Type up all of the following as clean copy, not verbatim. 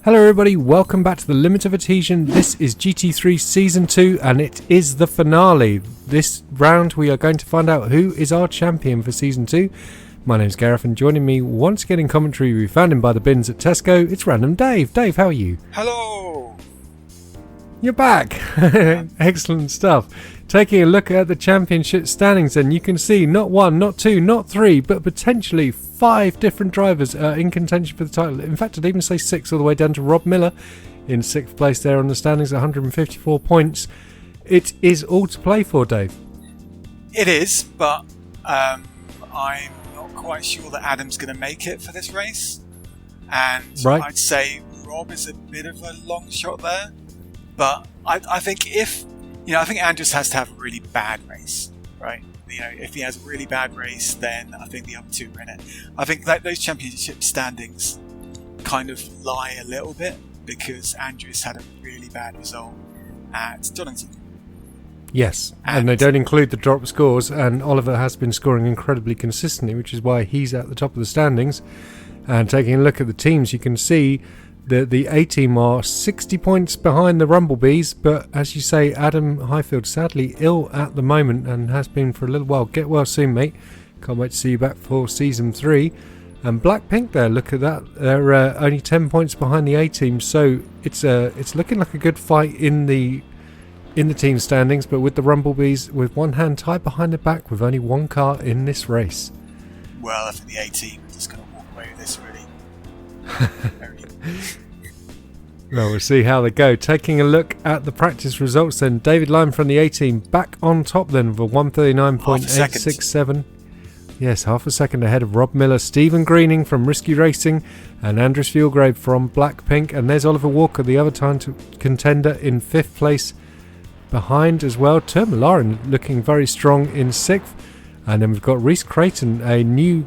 Hello everybody, welcome back to the Limit of Adhesion. This is GT3 Season 2 and it is the finale. This round we are going to find out who is our champion for Season 2. My name's Gareth and joining me once again in commentary, we found him by the bins at Tesco, it's Random Dave. Dave, how are you? Hello! You're back! Excellent stuff. Taking a look at the championship standings then, you can see not one, not two, not three, but potentially 5 different drivers in contention for the title. In fact, I'd even say 6 all the way down to Rob Miller in 6th place there on the standings, 154 points. It is all to play for, Dave. It is, but I'm not quite sure that Adam's going to make it for this race. And right. I'd say Rob is a bit of a long shot there. But I think I think Andrews has to have a really bad race, right? If he has a really bad race, then I think the other two are in it. I think that those championship standings kind of lie a little bit because Andrews had a really bad result at Donington. Yes, and they don't include the drop scores, and Oliver has been scoring incredibly consistently, which is why he's at the top of the standings. And taking a look at the teams, you can see that the A-team are 60 points behind the Rumblebees, but as you say, Adam Highfield sadly ill at the moment and has been for a little while. Get well soon, mate. Can't wait to see you back for Season 3. And Blackpink there, look at that. They're only 10 points behind the A-team, so it's looking like a good fight in the team standings, but with the Rumblebees with one hand tied behind the back with only one car in this race. Well, I think the A-team are just going to walk away with this, really. Well, we'll see how they go. Taking a look at the practice results then, David Lyme from the A-team back on top then for 139.867. Yes, half a second ahead of Rob Miller, Stephen Greening from Risky Racing and Andres Fieldgrave from Blackpink, and there's Oliver Walker, the other time contender, in 5th place behind as well. Tourmalin looking very strong in 6th. And then we've got Reese Creighton, a new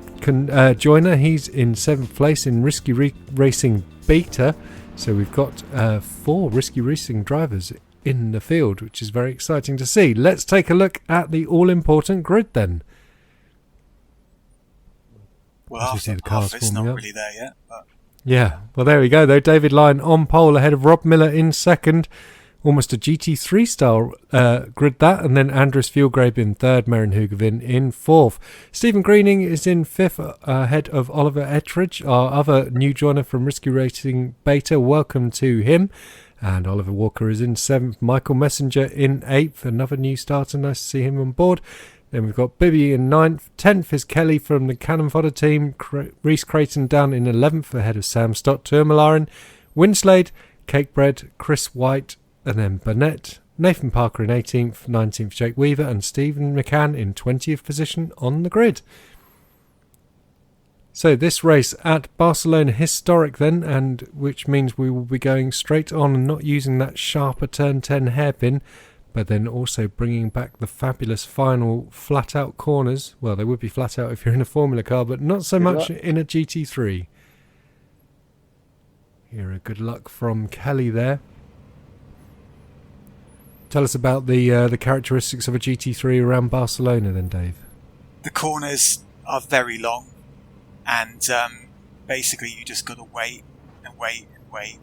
joiner. He's in 7th place in Risky Racing Beta. So we've got 4 Risky Racing drivers in the field, which is very exciting to see. Let's take a look at the all-important grid then. Well, half it's not really there yet. But... yeah, well there we go though. David Lyne on pole ahead of Rob Miller in 2nd. Almost a GT3 style grid that, and then Andres Fieldgrave in 3rd, Merrin Hugavin in 4th. Stephen Greening is in 5th ahead of Oliver Ettridge, our other new joiner from Risky Racing Beta. Welcome to him. And Oliver Walker is in 7th, Michael Messenger in 8th, another new starter, nice to see him on board. Then we've got Bibby in 9th, 10th is Kelly from the Cannon Fodder team, Reese Creighton down in 11th ahead of Sam Stott, Tourmalin, Winslade, Cakebread, Chris White, and then Burnett, Nathan Parker in 18th, 19th Jake Weaver, and Stephen McCann in 20th position on the grid. So this race at Barcelona historic then, and which means we will be going straight on and not using that sharper turn 10 hairpin, but then also bringing back the fabulous final flat out corners. Well, they would be flat out if you're in a Formula car, but not so much in a GT3. Here, a good luck from Kelly there. Tell us about the characteristics of a GT3 around Barcelona then, Dave. The corners are very long, and basically you just got to wait and wait and wait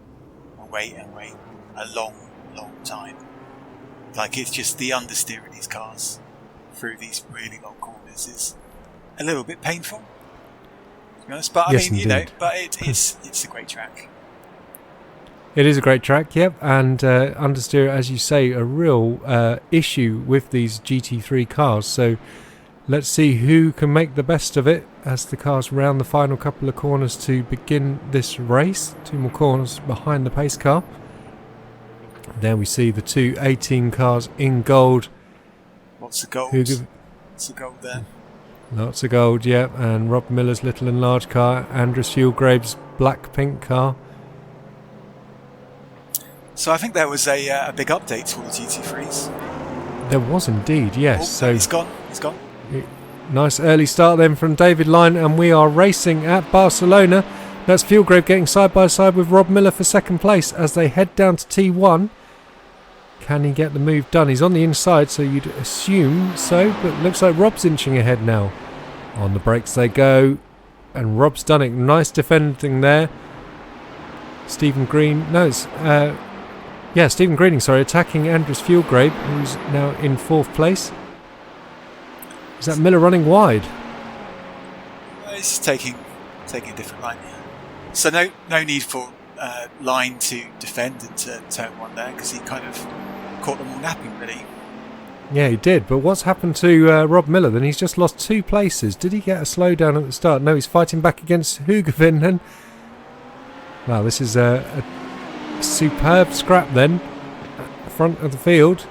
and wait and wait a long, long time. Like, it's just the understeer of these cars through these really long corners is a little bit painful, to be honest. But yes, indeed. But it's a great track. It is a great track, yep, and understeer, as you say, a real issue with these GT3 cars. So let's see who can make the best of it as the cars round the final couple of corners to begin this race. 2 more corners behind the pace car. There we see the 2 A-team cars in gold. Lots of gold. Lots of gold there. Lots of gold, yep, and Rob Miller's little and large car, Andres Fieldgrave's Blackpink car. So I think there was a big update for the GT3s. There was indeed, yes. Oh, so it's gone. Nice early start then from David Lyne, and we are racing at Barcelona. That's Fieldgrave getting side by side with Rob Miller for 2nd place as they head down to T1. Can he get the move done? He's on the inside, so you'd assume so, but looks like Rob's inching ahead now. On the brakes they go, and Rob's done it. Nice defending there. Stephen Green. No, it's Stephen Greening. Sorry, attacking Andres Fjellgrabe, who's now in 4th place. Is that Miller running wide? He's taking a different line. So no need for Line to defend into turn 1 there, because he kind of caught them all napping really. Yeah, he did. But what's happened to Rob Miller then? He's just lost 2 places. Did he get a slowdown at the start? No, he's fighting back against Hugavin then. Wow, this is a superb scrap then at the front of the field.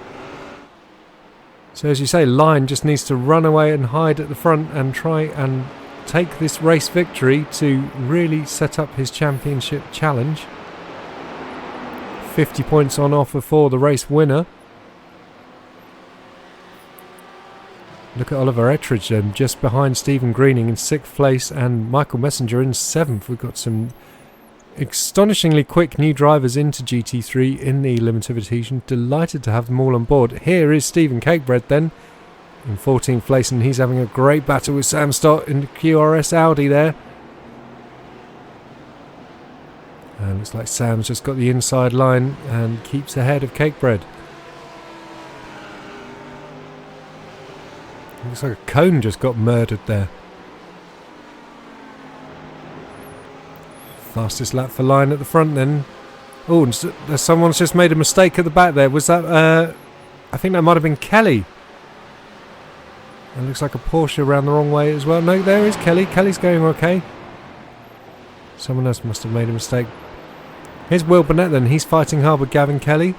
So as you say, Line just needs to run away and hide at the front and try and take this race victory to really set up his championship challenge. 50 points on offer for the race winner. Look at Oliver Ettridge then, just behind Stephen Greening in 6th place and Michael Messenger in 7th. We've got some astonishingly quick new drivers into GT3 in the limited edition. Delighted to have them all on board. Here is Stephen Cakebread then in 14th place, and he's having a great battle with Sam Stott in the QRS Audi there. And looks like Sam's just got the inside line and keeps ahead of Cakebread. Looks like a cone just got murdered there. Fastest lap for Line at the front then. Oh, someone's just made a mistake at the back there. Was that... I think that might have been Kelly. It looks like a Porsche around the wrong way as well. No, there is Kelly. Kelly's going okay. Someone else must have made a mistake. Here's Will Burnett then. He's fighting hard with Gavin Kelly.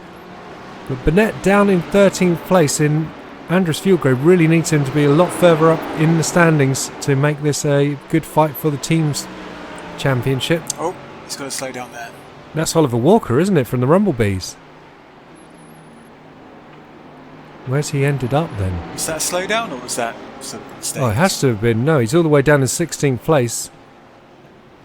But Burnett down in 13th place in... Andres Fjellgrabe really needs him to be a lot further up in the standings to make this a good fight for the team's championship. Oh, he's got to slow down there. That's Oliver Walker, isn't it, from the Rumblebees? Where's he ended up then? Was that a slowdown or was that sort of a mistake? Oh, it has to have been. No, he's all the way down in 16th place.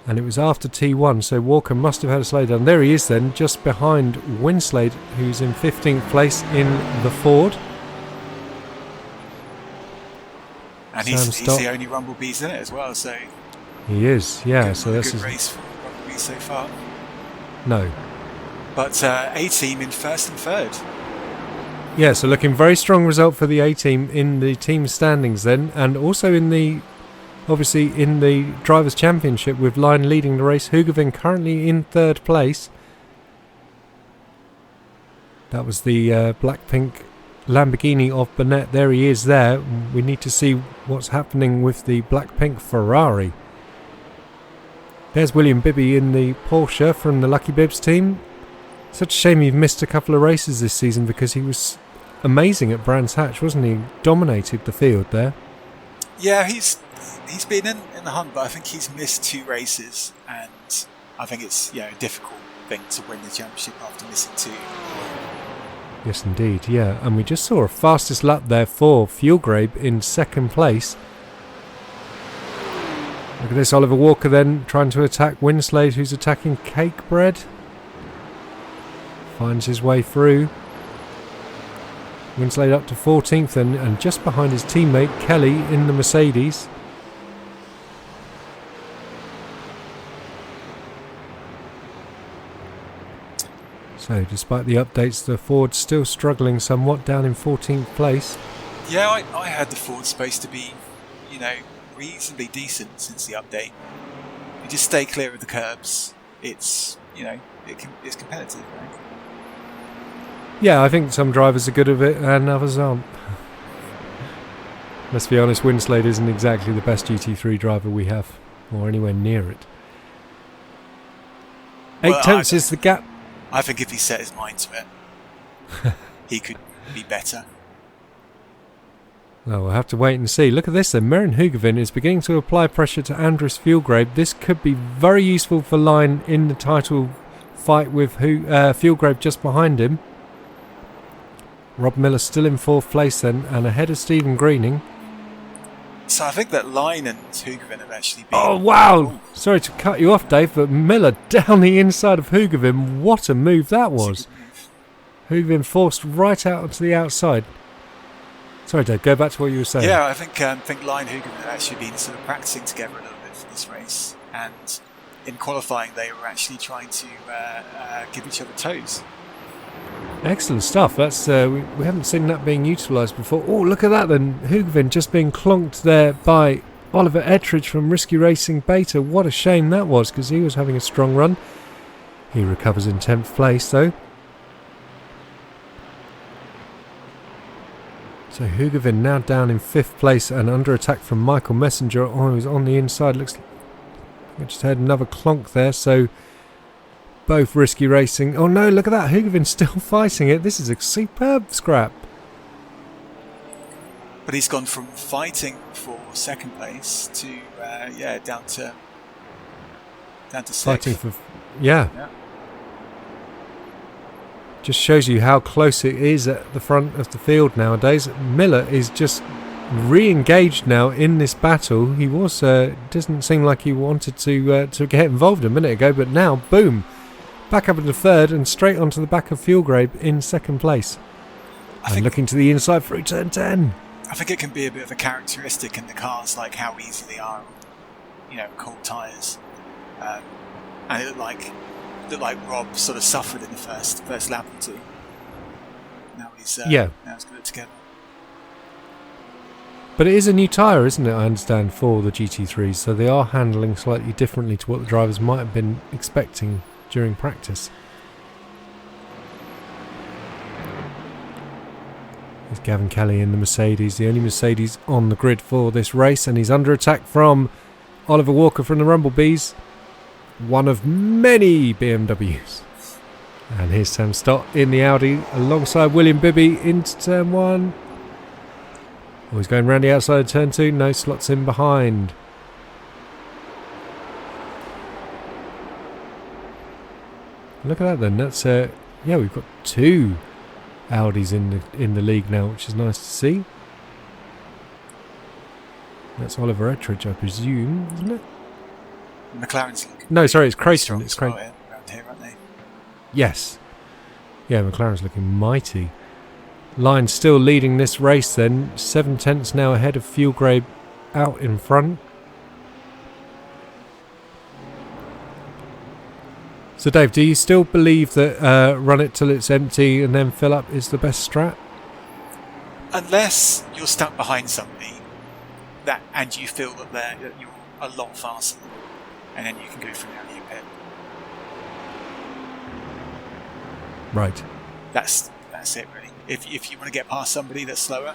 And it was after T1, so Walker must have had a slowdown. There he is then, just behind Winslade, who's in 15th place in the Ford. And he's the only Rumblebees in it as well, so... He is, yeah. Good, so this good is race for Rumblebees so far. No. But A-Team in 1st and 3rd. Yeah, so looking very strong result for the A-Team in the team standings then, and also in the... Obviously in the Drivers' Championship with Line leading the race. Hugavin currently in 3rd place. That was the Blackpink Lamborghini of Burnett. There he is there. We need to see what's happening with the Blackpink Ferrari. There's William Bibby in the Porsche from the Lucky Bibs team. Such a shame he missed a couple of races this season because he was amazing at Brands Hatch, wasn't he? Dominated the field there. Yeah, he's been in the hunt, but I think he's missed 2 races, and I think it's a difficult thing to win the championship after missing 2. Yes, indeed, yeah. And we just saw a fastest lap there for Fjellgrabe in 2nd place. Look at this, Oliver Walker then trying to attack Winslade, who's attacking Cakebread. Finds his way through. Winslade up to 14th and just behind his teammate Kelly in the Mercedes. So, despite the updates, the Ford's still struggling somewhat, down in 14th place. Yeah, I had the Ford supposed to be, reasonably decent since the update. You just stay clear of the curbs. It's, it's competitive, right? Yeah, I think some drivers are good at it and others aren't. Let's be honest, Winslade isn't exactly the best GT3 driver we have, or anywhere near it. 8/10 is the gap. I think if he set his mind to it, he could be better. Well, we'll have to wait and see. Look at this then. Meren Hugavin is beginning to apply pressure to Andres Fjellgrabe. This could be very useful for Line in the title fight with Fjellgrabe just behind him. Rob Miller still in 4th place then, and ahead of Stephen Greening. So I think that Line and Hugavin have actually been... Oh, wow! Sorry to cut you off, Dave, but Miller down the inside of Hugavin. What a move that was. Hugavin forced right out onto the outside. Sorry, Dave, go back to what you were saying. Yeah, I think Line and Hugavin have actually been sort of practicing together a little bit for this race. And in qualifying they were actually trying to give each other toes. Excellent stuff. That's we haven't seen that being utilised before. Oh, look at that then. Hugavin just being clonked there by Oliver Ettridge from Risky Racing Beta. What a shame that was, because he was having a strong run. He recovers in 10th place though. So Hugavin now down in 5th place and under attack from Michael Messenger. Oh, he's on the inside. Looks like I just had another clonk there. So both Risky Racing. Oh no, look at that. Hugavin's still fighting it. This is a superb scrap. But he's gone from fighting for 2nd place to down to 6th. Fighting for yeah. Just shows you how close it is at the front of the field nowadays. Miller is just re-engaged now in this battle. He was doesn't seem like he wanted to get involved a minute ago, but now boom, back up into 3rd and straight onto the back of Fuelgrabe in 2nd place. And looking to the inside through turn 10. I think it can be a bit of a characteristic in the cars, like how easy they are, cold tyres. And it looked like Rob sort of suffered in the first lap or two. Now he's got it together. But it is a new tyre, isn't it, I understand, for the GT3s, so they are handling slightly differently to what the drivers might have been expecting during practice. There's Gavin Kelly in the Mercedes, the only Mercedes on the grid for this race, and he's under attack from Oliver Walker from the Rumblebees, one of many BMWs. And here's Sam Stott in the Audi alongside William Bibby into turn 1. Oh, he's going round the outside of turn 2. No, slots in behind. Look at that then. That's we've got 2 Audis in the league now, which is nice to see. That's Oliver Ettridge, I presume, isn't it? McLaren's no, sorry, it's Creighton. strong It's as well, Creighton. around here, aren't they? Yes. Yeah, McLaren's looking mighty. Line still leading this race then. 7/10 now ahead of Fuelgrabe out in front. So Dave, do you still believe that run it till it's empty and then fill up is the best strat? Unless you're stuck behind somebody and you feel that you're a lot faster, and then you can go from down your pit. Right. That's it really. If you want to get past somebody that's slower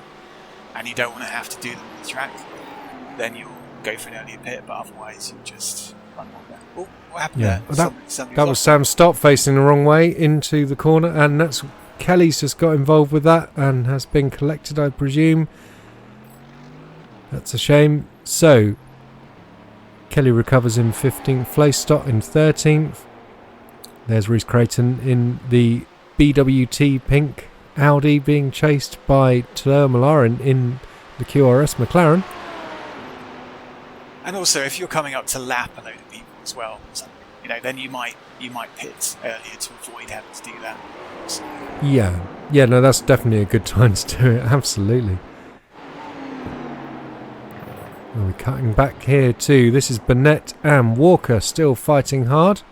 and you don't want to have to do them on the track, then you'll go for an earlier pit, but otherwise you'll just run one there. Oh, what happened there? That was Sam Stott facing the wrong way into the corner, and that's Kelly's just got involved with that and has been collected, I presume. That's a shame. So Kelly recovers in 15th place, Stott in 13th. There's Reese Creighton in the BWT pink Audi being chased by Tadeo Malarin in the QRS McLaren. And also, if you're coming up to lap a load of people as well, then you might pit earlier to avoid having to do that. So. Yeah, no, that's definitely a good time to do it. Absolutely. Well, we're cutting back here too. This is Burnett and Walker still fighting hard.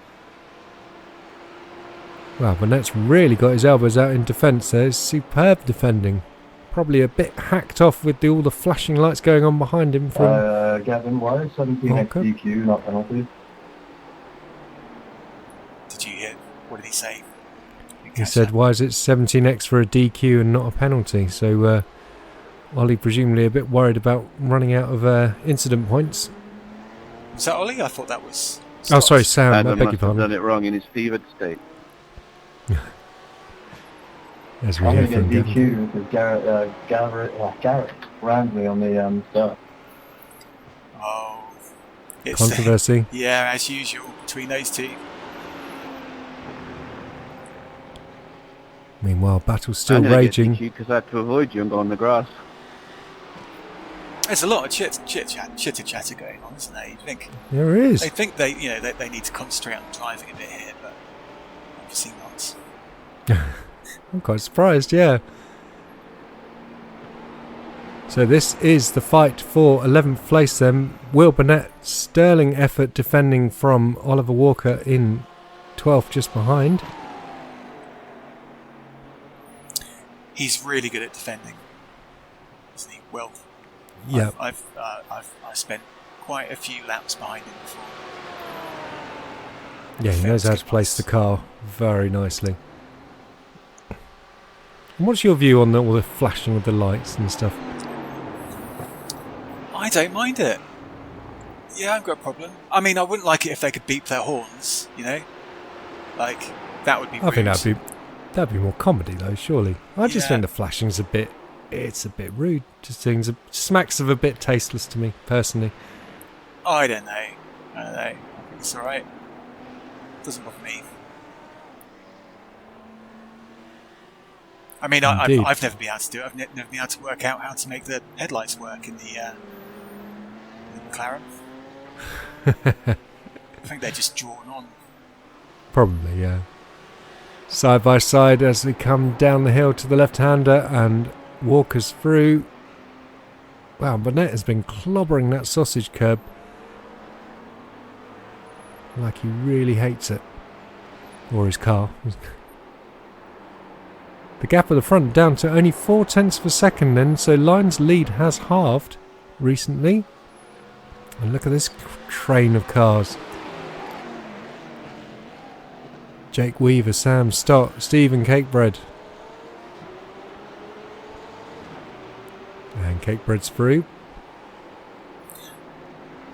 Wow, Burnett's really got his elbows out in defence there. Superb defending. Probably a bit hacked off with all the flashing lights going on behind him from Gavin, why is 17x DQ not penalty? Did you hear? What did he say? He said, why is it 17x for a DQ and not a penalty? So Ollie presumably a bit worried about running out of incident points. Was that Ollie? I thought that was Stott. Oh, sorry, Sam. I beg your must pardon. have done it wrong in his fevered state. As we I'm hear going to from get DQ because Garrett rammed me on the start. Oh, it's controversy. Yeah, as usual between those two. Meanwhile, battle's still raging. Because I had to avoid you and go on the grass. There's a lot of chitter chatter going on, isn't there? You think there is. They think they need to concentrate on driving a bit here, but obviously not. I'm quite surprised, yeah. So this is the fight for 11th place then. Will Burnett, sterling effort defending from Oliver Walker in 12th just behind. He's really good at defending, isn't he? Will. Yeah. I've spent quite a few laps behind him before. Yeah, he knows how to place the car very nicely. And what's your view on all the flashing of the lights and stuff? I don't mind it. Yeah, I've got a problem. I mean, I wouldn't like it if they could beep their horns, you know? Like, that would be rude. I think that'd be more comedy though, surely. I just Yeah. think the flashing's a bit rude. Just seems smacks of a bit tasteless to me, personally. I don't know. I think it's alright. Doesn't bother me. I mean, Indeed. I've never been able to do it. I've never been able to work out how to make the headlights work in the McLaren. I think they're just drawn on. Probably, yeah. Side by side as we come down the hill to the left-hander and Walker's through. Wow, Burnett has been clobbering that sausage curb like he really hates it. Or his car. The gap at the front down to only 0.4 of a second then, so Line's lead has halved recently. And look at this train of cars. Jake Weaver, Sam Stott, Stephen Cakebread. And Cakebread's through.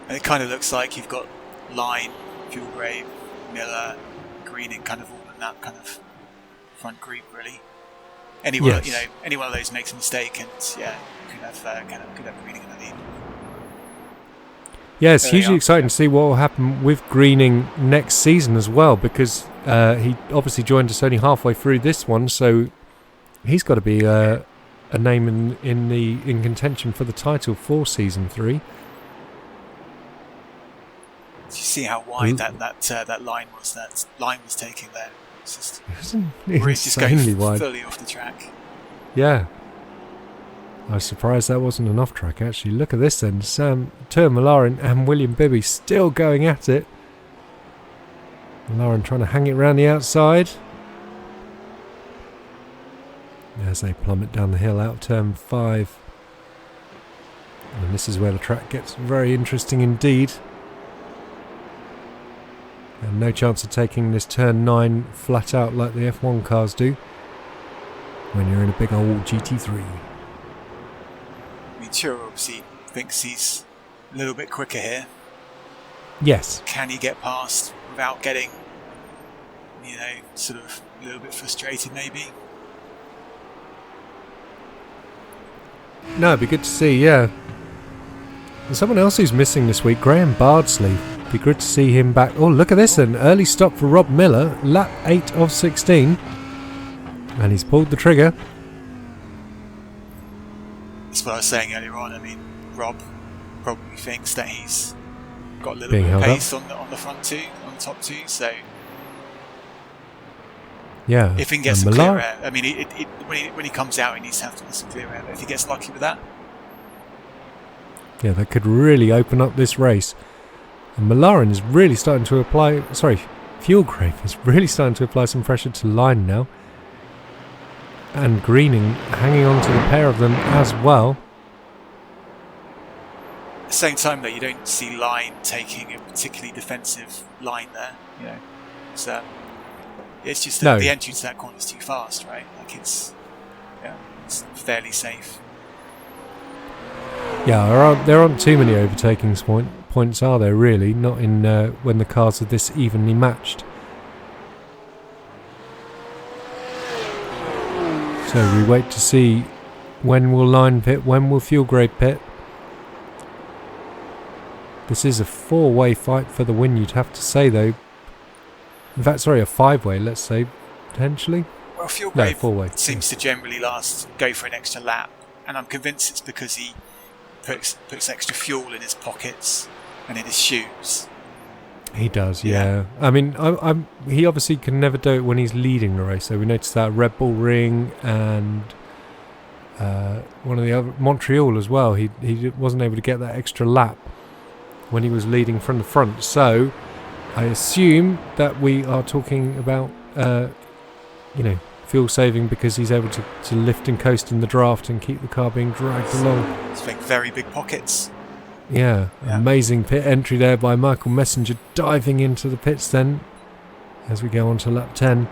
And it kind of looks like you've got Line, Fuelgrave, Miller, Greening, kind of all in that kind of front group, really. Anyone, Yes. any one of those makes a mistake, and yeah, could have Greening in the lead. Yeah, it's There they hugely are. exciting to see what will happen with Greening next season as well, because he obviously joined us only halfway through this one, so he's got to be a name in contention for the title for season 3. Do you see how wide that line was taking there? It's just It's really just insanely going wide. fully off the track. Yeah. I was surprised that wasn't an off track actually. Look at this then. Sam Turmalarin and William Bibby still going at it. Malarin trying to hang it around the outside. As they plummet down the hill out of turn 5. And this is where the track gets very interesting indeed. And no chance of taking this turn 9 flat out like the F1 cars do when you're in a big old GT3. I mean, Chiro obviously thinks he's a little bit quicker here. Yes. Can he get past without getting, sort of a little bit frustrated maybe? No, it'd be good to see, yeah. And someone else who's missing this week, Graham Bardsley. Be good to see him back. Oh, look at this, an early stop for Rob Miller, lap 8 of 16. And he's pulled the trigger. That's what I was saying earlier on. I mean, Rob probably thinks that he's got a little Being bit of held pace on the front two, on the top two. So Yeah. if he can get and some clear Millar- air, I mean, when he comes out, he needs to have to get some clear air. But if he gets lucky with that, Yeah, that could really open up this race. And Malarin is really starting to apply... Sorry, Fuelgrave is really starting to apply some pressure to Line now. And Greening hanging on to the pair of them as well. at the same time, though, you don't see Line taking a particularly defensive line there. So it's just that No. the entry to that corner is too fast, right? Like it's fairly safe. Yeah, there aren't too many overtaking points, are there, really? Not in when the cars are this evenly matched. So we wait to see when will Line pit, when will Fuelgrave pit. This is a 4-way fight for the win, you'd have to say, though. In fact, sorry, a 5-way, let's say, potentially. Well, No, Fuelgrave 4-way. seems to generally go for an extra lap, and I'm convinced it's because he puts extra fuel in his pockets and in his shoes. He does, yeah. Yeah. I mean, he obviously can never do it when he's leading the race. So we noticed that at Red Bull Ring and one of the other, Montreal as well. He wasn't able to get that extra lap when he was leading from the front. So I assume that we are talking about, fuel saving, because he's able to lift and coast in the draft and keep the car being dragged along. It's like very big pockets. Yeah, amazing pit entry there by Michael Messenger, diving into the pits then as we go on to lap 10.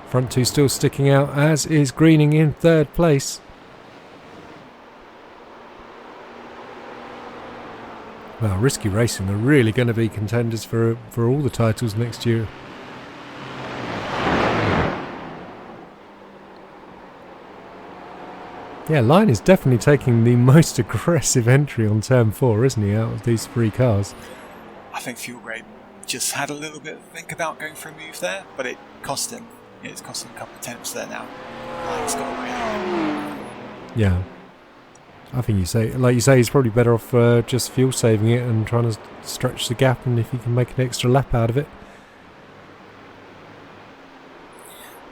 Front two still sticking out, as is Greening in third place. Well, Risky Racing are really going to be contenders for all the titles next year. Yeah, Line is definitely taking the most aggressive entry on turn 4, isn't he, out of these 3 cars? I think Fuel Grade just had a little bit of a think about going for a move there, but it cost him. It's cost him a couple of attempts there now. He's got away. Yeah. I think you say, he's probably better off just fuel saving it and trying to stretch the gap, and if he can make an extra lap out of it.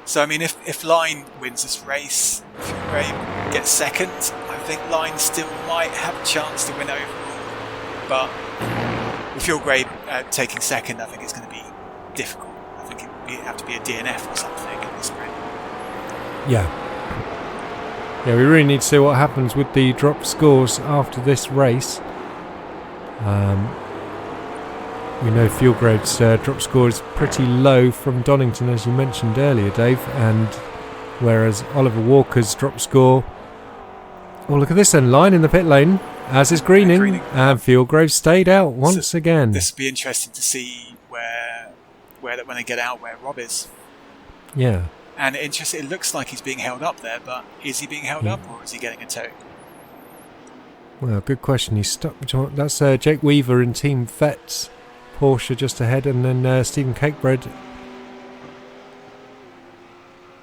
So, I mean, if Line wins this race, Fuel Grade gets second, I think Line still might have a chance to win overall. But with Fuel Grade taking second, I think it's going to be difficult. I think it would have to be a DNF or something in this race. Yeah. Yeah, we really need to see what happens with the drop scores after this race. We know Fuel Grade's drop score is pretty low from Donington, as you mentioned earlier, Dave, and whereas Oliver Walker's drop score... Oh, look at this then, Line in the pit lane, as is Greening, and Fuel Grade stayed out once again. This will be interesting to see where when they get out, where Rob is. Yeah. And it looks like he's being held up there, but is he being held up or is he getting a tow? Well, good question. He's stuck between... That's Jake Weaver in Team Vets, Porsche just ahead, and then Stephen Cakebread,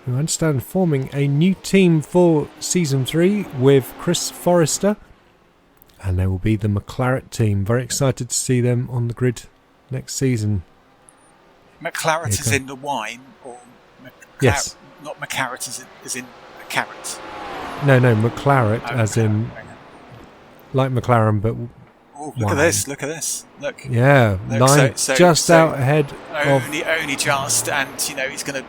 who I understand forming a new team for Season 3 with Chris Forrester, and they will be the McLaren team. Very excited to see them on the grid next season. McLaren is in the wine, or yes, not McCarrot as in a carrot. No, McLaren as in like McLaren, but look at this! Look at this! Look. Yeah, Line just out ahead. Only just, and he's going to.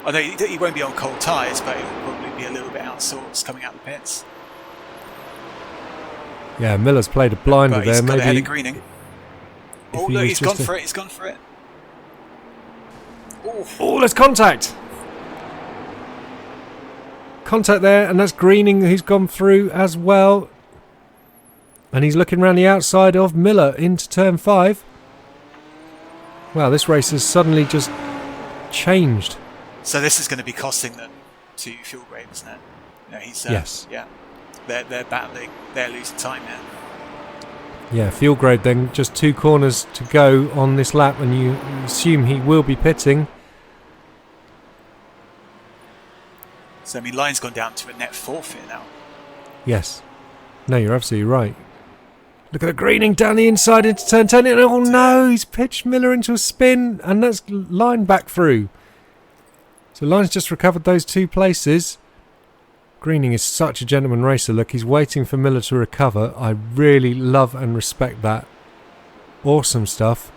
I know he won't be on cold tyres, but he'll probably be a little bit outsourced coming out the pits. Yeah, Miller's played a blinder there. Maybe ahead of Greening. Oh, look, he's gone for it. He's gone for it. Oh, there's contact. Contact there, and that's Greening who's gone through as well. And he's looking around the outside of Miller into turn 5. Wow, this race has suddenly just changed. So this is going to be costing them to Fuel Grade, isn't it? Yes. Yeah. They're battling. They're losing time now. Yeah, Fuel Grade then, just 2 corners to go on this lap, and you assume he will be pitting. So, I mean, Line's gone down to a net forfeit now. Yes. No, you're absolutely right. Look at the Greening down the inside into turn 10. And oh no, he's pitched Miller into a spin, and that's Line back through. So Line's just recovered those 2 places. Greening is such a gentleman racer. Look, he's waiting for Miller to recover. I really love and respect that. Awesome stuff.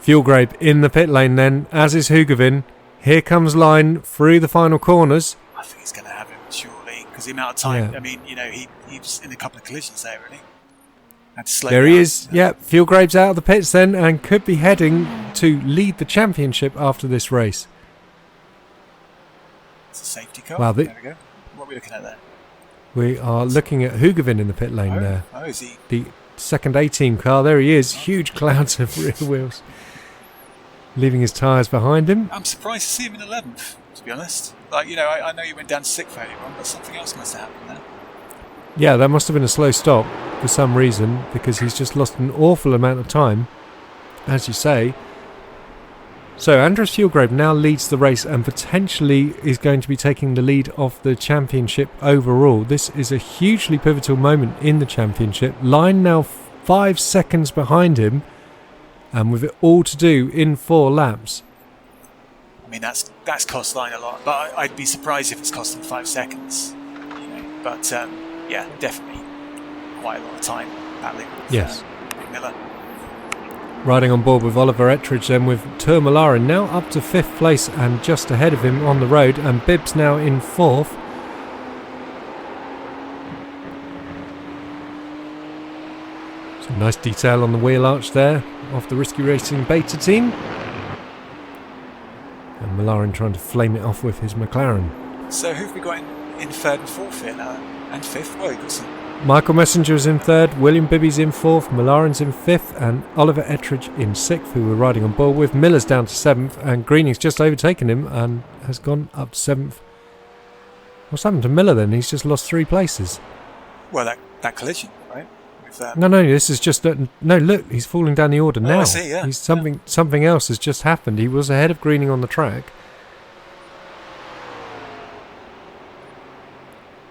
Fuel Grade in the pit lane then, as is Hugavin. Here comes Line through the final corners. I think he's going to have him, surely, because the amount of time, Yeah. I mean, he was in a couple of collisions there, really. Had to slow There down. he is. Yeah, Fuel Grade's out of the pits then, and could be heading to lead the championship after this race. It's a safety car. Wow, there we go. What are we looking at there? We are looking at Hugavin in the pit lane there. Oh, is he? The second A-team car. There he is. Huge clouds of rear wheels. Leaving his tyres behind him. I'm surprised to see him in 11th, to be honest. Like, I know he went down to 6th earlier on, but something else must have happened there. Yeah, that must have been a slow stop for some reason, because he's just lost an awful amount of time, as you say. So Andres Fuel Grade now leads the race and potentially is going to be taking the lead of the championship overall. This is a hugely pivotal moment in the championship. Line now 5 seconds behind him, and with it all to do in 4 laps. mean, that's cost Line a lot, but I'd be surprised if it's cost him 5 seconds. You know, but yeah, definitely quite a lot of time battling with Yes. Miller. Riding on board with Oliver Ettridge then, with Tourmalaren now up to 5th place and just ahead of him on the road, and Bibbs now in 4th. Some nice detail on the wheel arch there of the Risky Racing Beta team. And Malaren trying to flame it off with his McLaren. So who've we got in 3rd and 4th here now? And 5th? Well, you've got some. Michael Messenger is in 3rd, William Bibby's in 4th, Malaren's in 5th, and Oliver Ettridge in 6th, who we're riding on board with. Miller's down to 7th, and Greening's just overtaken him and has gone up to 7th. What's happened to Miller then? He's just lost 3 places. Well, that collision, right? With, No, this is just... no, look, he's falling down the order now. I see, yeah. Something else has just happened. He was ahead of Greening on the track.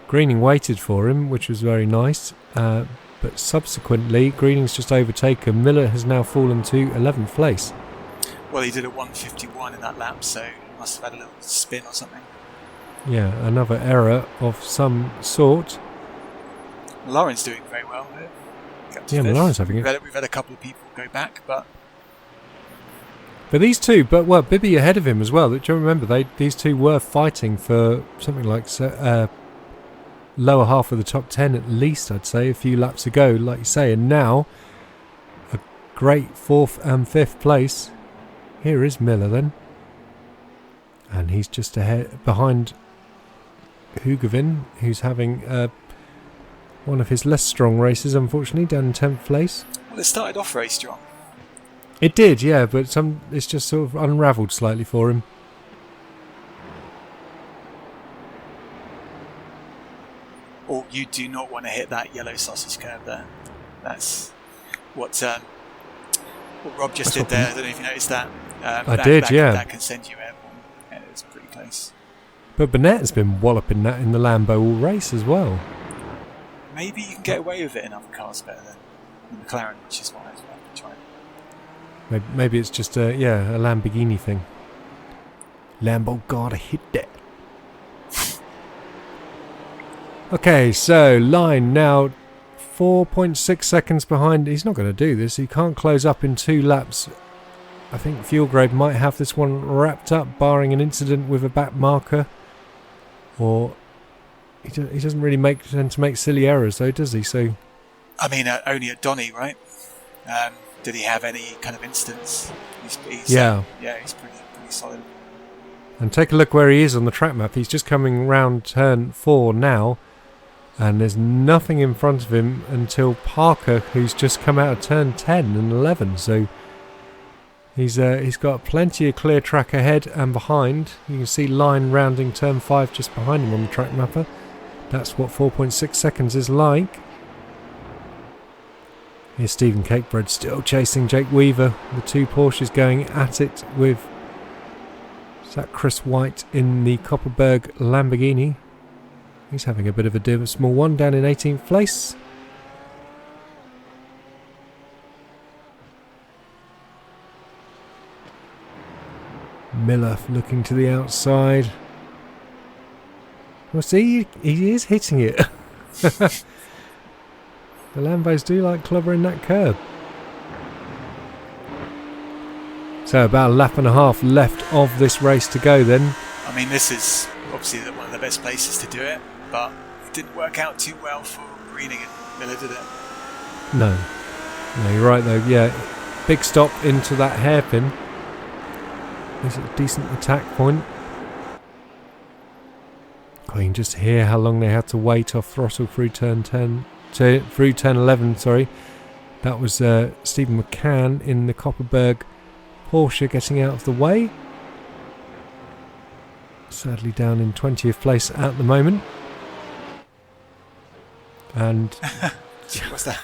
Greening waited for him, which was very nice, but subsequently Greening's just overtaken. Miller has now fallen to 11th place. Well, he did a 151 in that lap, so he must have had a little spin or something. Yeah, another error of some sort. Lauren's doing very well here. Yeah, Lauren's having it. We've had a couple of people go back, but these two, Bibby ahead of him as well. Do you remember, these two were fighting for something like lower half of the top 10 at least, I'd say, a few laps ago, like you say, and now a great 4th and 5th place. Here is Miller then, and he's just ahead behind Hugavin, who's having one of his less strong races, unfortunately, down in 10th place. Well, it started off very strong. It did, yeah, but it's just sort of unravelled slightly for him. Or you do not want to hit that yellow sausage curve there. That's what Rob just did there. I don't know if you noticed that. Yeah. That can send you airborne. Yeah, it's pretty close. But Burnett has been walloping that in the Lambo all race as well. Maybe you can get away with it in other cars better than the McLaren, which is what I've been trying. Maybe it's just a Lamborghini thing. Lambo gotta hit that. Okay, so Line now 4.6 seconds behind. He's not going to do this. He can't close up in 2 laps. I think Fuelgrade might have this one wrapped up, barring an incident with a back marker. Or he doesn't really tend to make silly errors, though, does he? So, I mean, only at Donny, right? Did he have any kind of instance? He's he's pretty solid. And take a look where he is on the track map. He's just coming round turn 4 now. And there's nothing in front of him until Parker, who's just come out of turn 10 and 11. So he's got plenty of clear track ahead and behind. You can see Line rounding turn 5 just behind him on the track mapper. That's what 4.6 seconds is like. Here's Stephen Cakebread still chasing Jake Weaver. The 2 Porsches going at it with Chris White in the Copperberg Lamborghini. He's having a bit of a small one down in 18th place. Miller looking to the outside. Well, see, he is hitting it. The Lambos do like clobbering that curb. So about a lap and a half left of this race to go then. I mean, this is obviously one of the best places to do it, but it didn't work out too well for Greening and Miller, did it? No, you're right though. Yeah, big stop into that hairpin. Is it a decent attack point? Oh, you can just hear how long they had to wait off throttle through turn 11. Sorry, that was Stephen McCann in the Copperberg Porsche getting out of the way. Sadly down in 20th place at the moment. And what's that?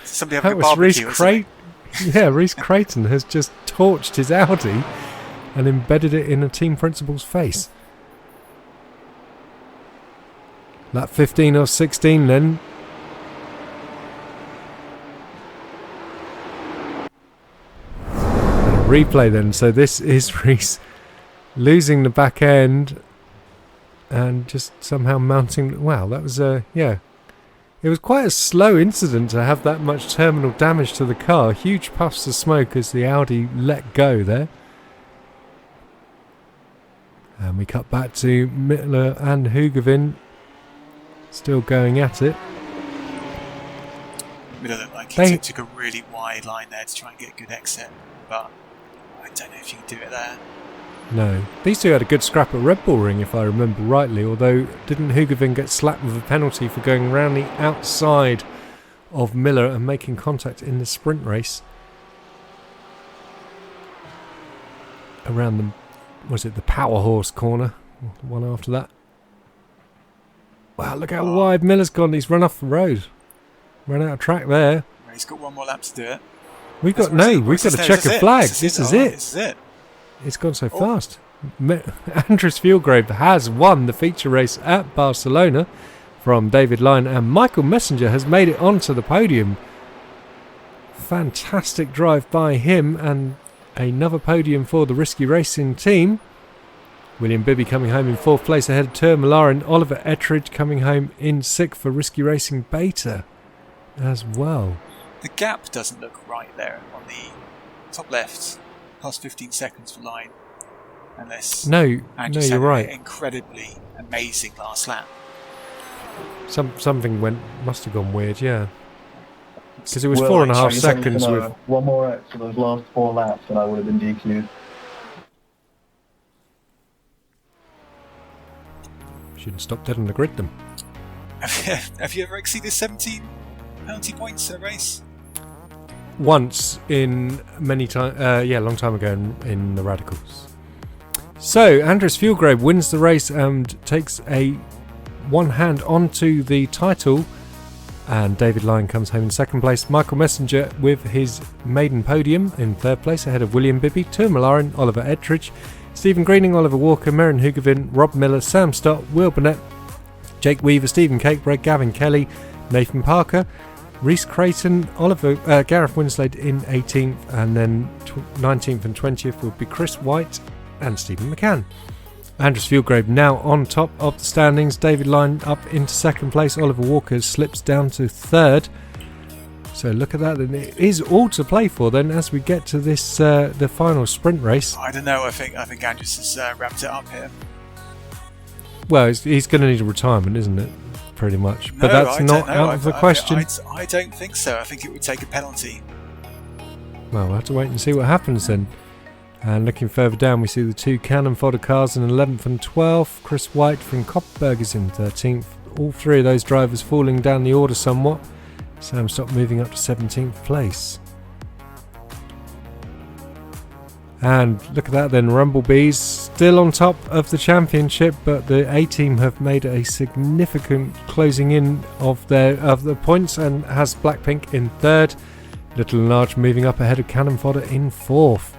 Somebody having a was barbecue? Reece Creighton has just torched his Audi and embedded it in a team principal's face. Lap 15 or 16 then. Replay then. So this is Reece losing the back end and just somehow mounting. Wow, that was yeah. It was quite a slow incident to have that much terminal damage to the car. Huge puffs of smoke as the Audi let go there. And we cut back to Miller and Hugavin still going at it. Miller looked like he took a really wide line there to try and get a good exit, but I don't know if you can do it there. No. These two had a good scrap at Red Bull Ring, if I remember rightly, although didn't Hugavin get slapped with a penalty for going round the outside of Miller and making contact in the sprint race? Around the, was it the Power Horse corner? One after that. Wow, look how wide Miller's gone. He's run off the road. Run out of track there. He's got one more lap to do it. We've got a checkered flag. This is it. This is it. It's gone so fast. Andres Fieldgrave has won the feature race at Barcelona from David Lyon, and Michael Messenger has made it onto the podium. Fantastic drive by him, and another podium for the Risky Racing team. William Bibby coming home in 4th place ahead of Tourmalar, and Oliver Ettridge coming home in 6th for Risky Racing Beta as well. The gap doesn't look right there on the top left. Past 15 seconds for Line, unless you're right. An incredibly amazing last lap. Something must have gone weird, yeah. Because it was 4.5 seconds with one more X for those last 4 laps, and I would have been DQ'd. Shouldn't stop dead on the grid then. Have you ever exceeded 17 penalty points in a race? Once in many times, long time ago in the Radicals. So Andres Fieldgrave wins the race and takes a one hand onto the title, and David Lyon comes home in 2nd place. Michael Messenger with his maiden podium in 3rd place ahead of William Bibby, Tourmalar, Oliver Ettridge, Stephen Greening, Oliver Walker, Merrin Hugavin, Rob Miller, Sam Stott, Will Burnett, Jake Weaver, Stephen Cakebrake, Gavin Kelly, Nathan Parker, Reese Creighton, Gareth Winslade in 18th, and then 19th and 20th will be Chris White and Stephen McCann. Andres Fieldgrave now on top of the standings. David Lyon up into 2nd place. Oliver Walker slips down to 3rd. So look at that. And it is all to play for then as we get to this the final sprint race. I don't know. I think Andres has wrapped it up here. Well, he's going to need a retirement, isn't it? Pretty much, but that's not out of the question. I don't think so. I think it would take a penalty. Well, we'll have to wait and see what happens then. And looking further down, we see the 2 Cannon fodder cars in 11th and 12th. Chris White from Koppenberg is in 13th. All 3 of those drivers falling down the order somewhat. Sam Stott moving up to 17th place. And look at that then, Rumblebees still on top of the championship, but the A-team have made a significant closing in of the points and has Blackpink in 3rd. Little and Large moving up ahead of Cannon Fodder in 4th.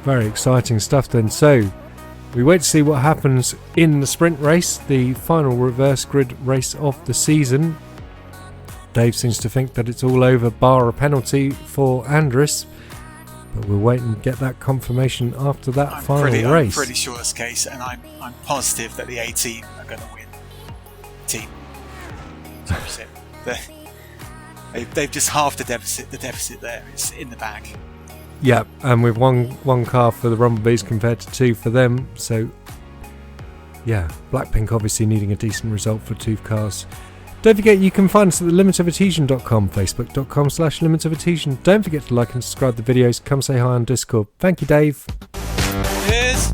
Very exciting stuff then. So we wait to see what happens in the sprint race, the final reverse grid race of the season. Dave seems to think that it's all over bar a penalty for Andres. But we'll wait and get that confirmation after that final race. I'm pretty sure that's the case, and I'm positive that the A-team are going to win. Team. They've just halved the deficit there. It's in the bag. Yeah, and with one car for the Rumblebees compared to 2 for them. So, yeah, Blackpink obviously needing a decent result for 2 cars. Don't forget you can find us at thelimitofadhesion.com, facebook.com/limitofadhesion. Don't forget to like and subscribe the videos. Come say hi on Discord. Thank you, Dave. Cheers.